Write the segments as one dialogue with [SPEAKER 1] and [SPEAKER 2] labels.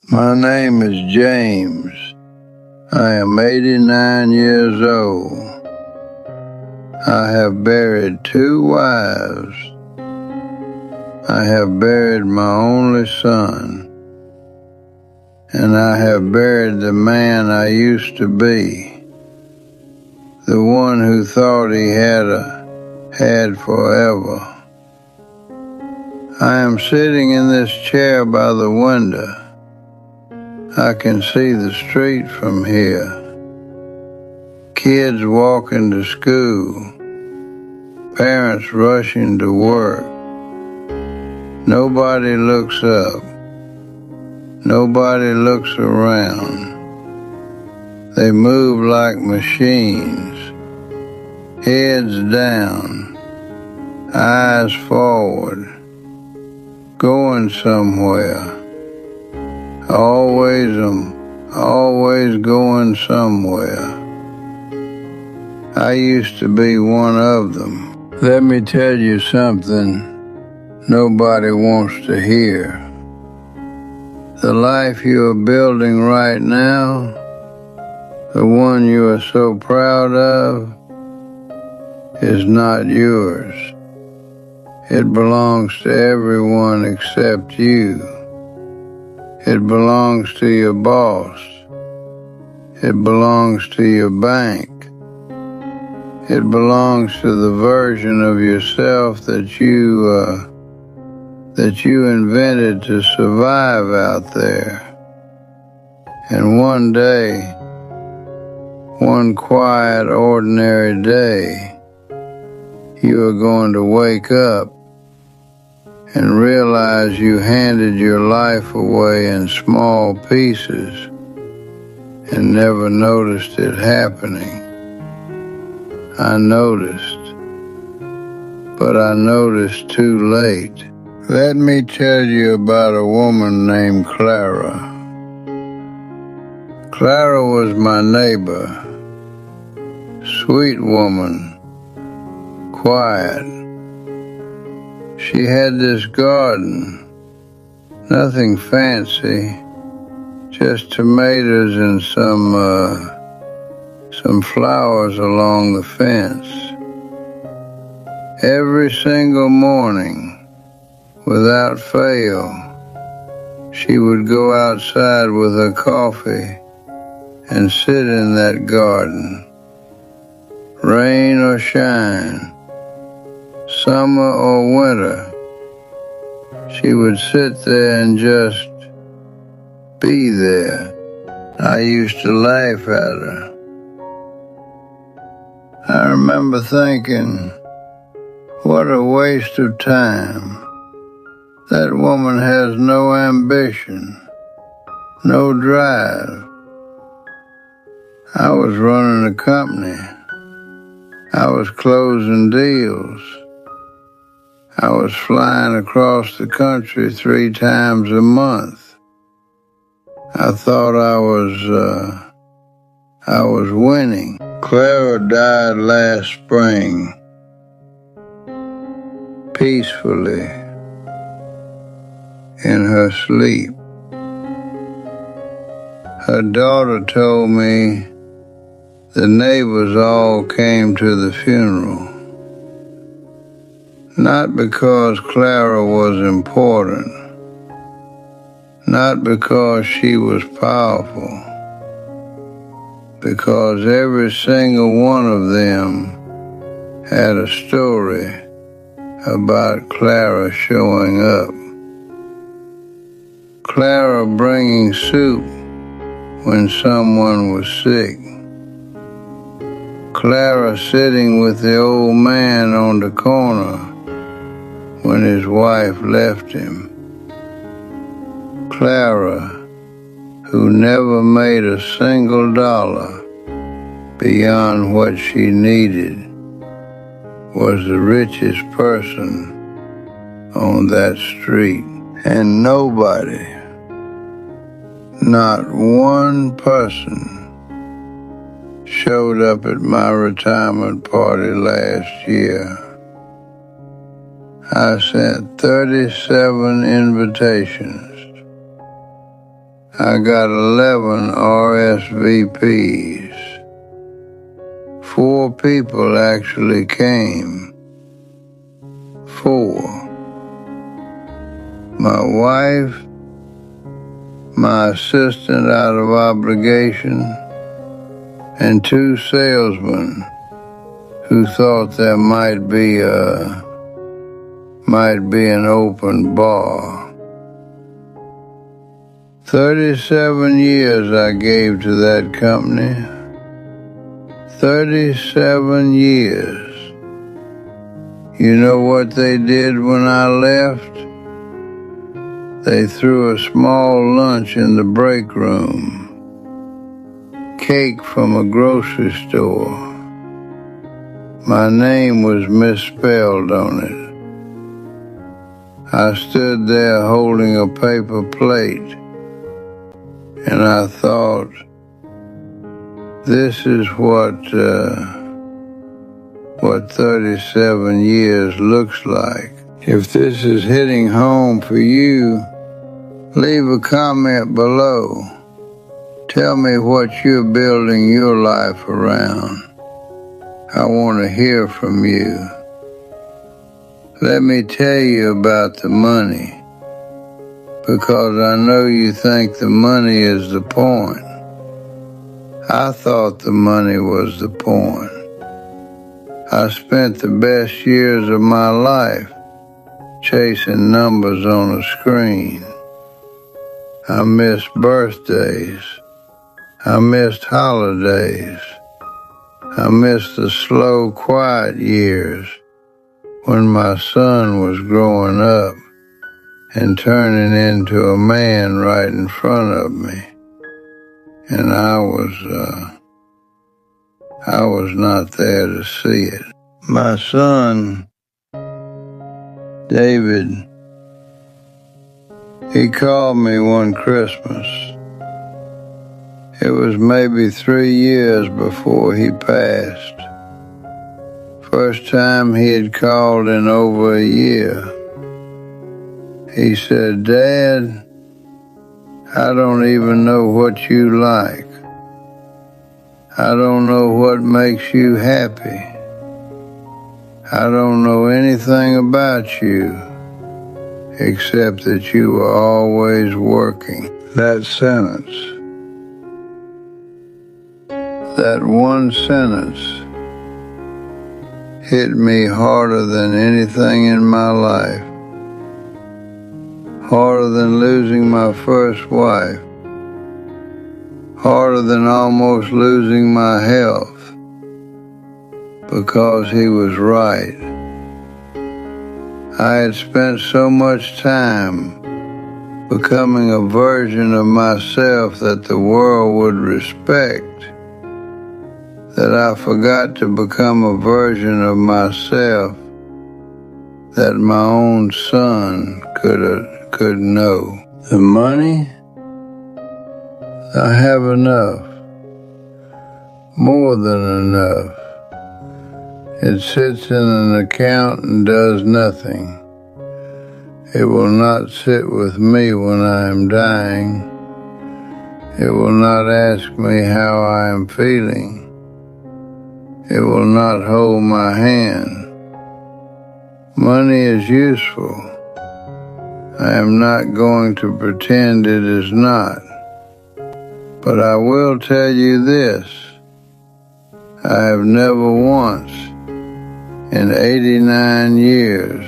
[SPEAKER 1] My name is James. I am 89 years old. I have buried 2 wives. I have buried my only son. And I have buried the man I used to be, the one who thought he had forever. I am sitting in this chair by the window. I can see the street from here. Kids walking to school. Parents rushing to work. Nobody looks up. Nobody looks around. They move like machines. Heads down. Eyes forward. Going somewhere. Always going somewhere. I used to be one of them. Let me tell you something nobody wants to hear. The life you are building right now, the one you are so proud of, is not yours. It belongs to everyone except you. It belongs to your boss. It belongs to your bank. It belongs to the version of yourself that you invented to survive out there. And one day, one quiet, ordinary day, you are going to wake up and realize you handed your life away in small pieces and never noticed it happening. I noticed, but I noticed too late. Let me tell you about a woman named Clara. Clara was my neighbor. Sweet woman, quiet. She had this garden, nothing fancy, just tomatoes and some flowers along the fence. Every single morning, without fail, she would go outside with her coffee and sit in that garden, rain or shine, summer or winter. She would sit there and just be there. I used to laugh at her. I remember thinking, what a waste of time. That woman has no ambition, no drive. I was running a company. I was closing deals. I was flying across the country 3 times a month. I thought I was winning. Clara died last spring, peacefully, in her sleep. Her daughter told me the neighbors all came to the funeral. Not because Clara was important, not because she was powerful, because every single one of them had a story about Clara showing up. Clara bringing soup when someone was sick. Clara sitting with the old man on the corner when his wife left him. Clara, who never made a single dollar beyond what she needed, was the richest person on that street. And nobody, not one person, showed up at my retirement party last year. I sent 37 invitations. I got 11 RSVPs. 4 people actually came. 4. My wife, my assistant out of obligation, and 2 salesmen who thought there might be an open bar. 37 years I gave to that company. 37 years. You know what they did when I left? They threw a small lunch in the break room. Cake from a grocery store. My name was misspelled on it. I stood there holding a paper plate, and I thought, this is what 37 years looks like. If this is hitting home for you, leave a comment below. Tell me what you're building your life around. I want to hear from you. Let me tell you about the money, because I know you think the money is the point. I thought the money was the point. I spent the best years of my life chasing numbers on a screen. I missed birthdays. I missed holidays. I missed the slow, quiet years when my son was growing up and turning into a man right in front of me. And I was not there to see it. My son, David, he called me one Christmas. It was maybe 3 years before he passed. First time he had called in over a year. He said, "Dad, I don't even know what you like. I don't know what makes you happy. I don't know anything about you, except that you were always working." That sentence, that one sentence, hit me harder than anything in my life. Harder than losing my first wife. Harder than almost losing my health. Because he was right. I had spent so much time becoming a version of myself that the world would respect, that I forgot to become a version of myself that my own son could know. The money? I have enough. More than enough. It sits in an account and does nothing. It will not sit with me when I am dying. It will not ask me how I am feeling. It will not hold my hand. Money is useful. I am not going to pretend it is not. But I will tell you this. I have never once, in 89 years,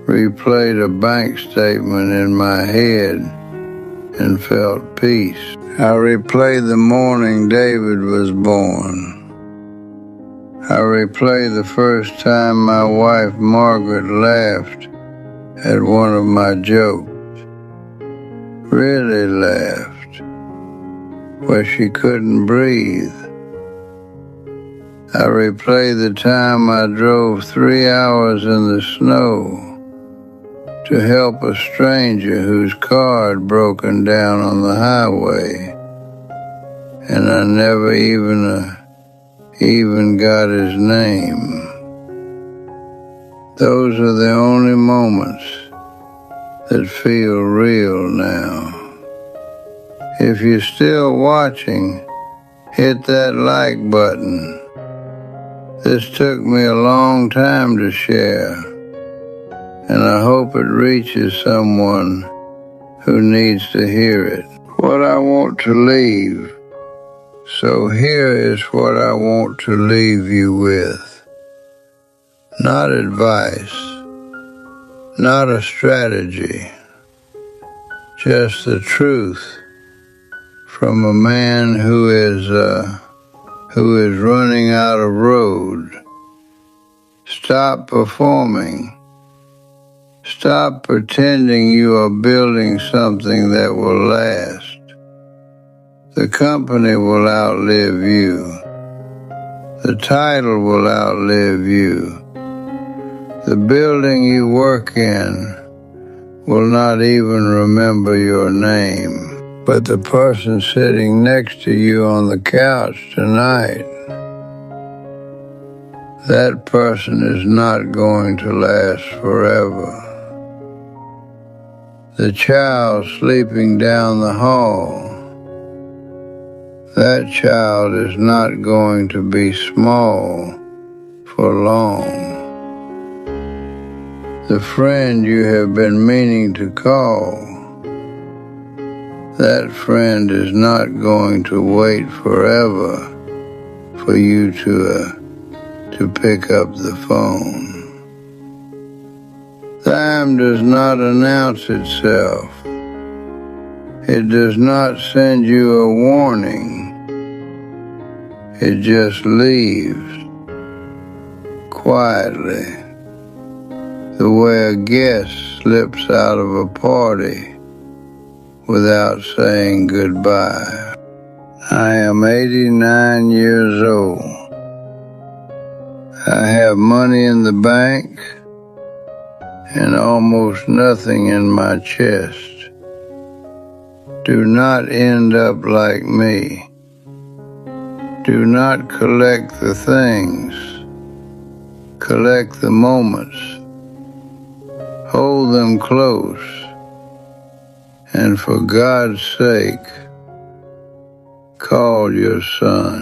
[SPEAKER 1] replayed a bank statement in my head and felt peace. I replay the morning David was born. I replay the first time my wife Margaret laughed at one of my jokes. Really laughed, where she couldn't breathe. I replay the time I drove 3 hours in the snow to help a stranger whose car had broken down on the highway, and I never even got his name. Those are the only moments that feel real now. If you're still watching, hit that like button. This took me a long time to share, and I hope it reaches someone who needs to hear it. What I want to leave. So here is what I want to leave you with. Not advice, not a strategy, just the truth from a man who is running out of road. Stop performing. Stop pretending you are building something that will last. The company will outlive you. The title will outlive you. The building you work in will not even remember your name. But the person sitting next to you on the couch tonight, that person is not going to last forever. The child sleeping down the hall, that child is not going to be small for long. The friend you have been meaning to call, that friend is not going to wait forever for you to pick up the phone. Time does not announce itself. It does not send you a warning. It just leaves quietly, the way a guest slips out of a party without saying goodbye. I am 89 years old. I have money in the bank and almost nothing in my chest. Do not end up like me. Do not collect the things. Collect the moments. Hold them close. And for God's sake, call your son.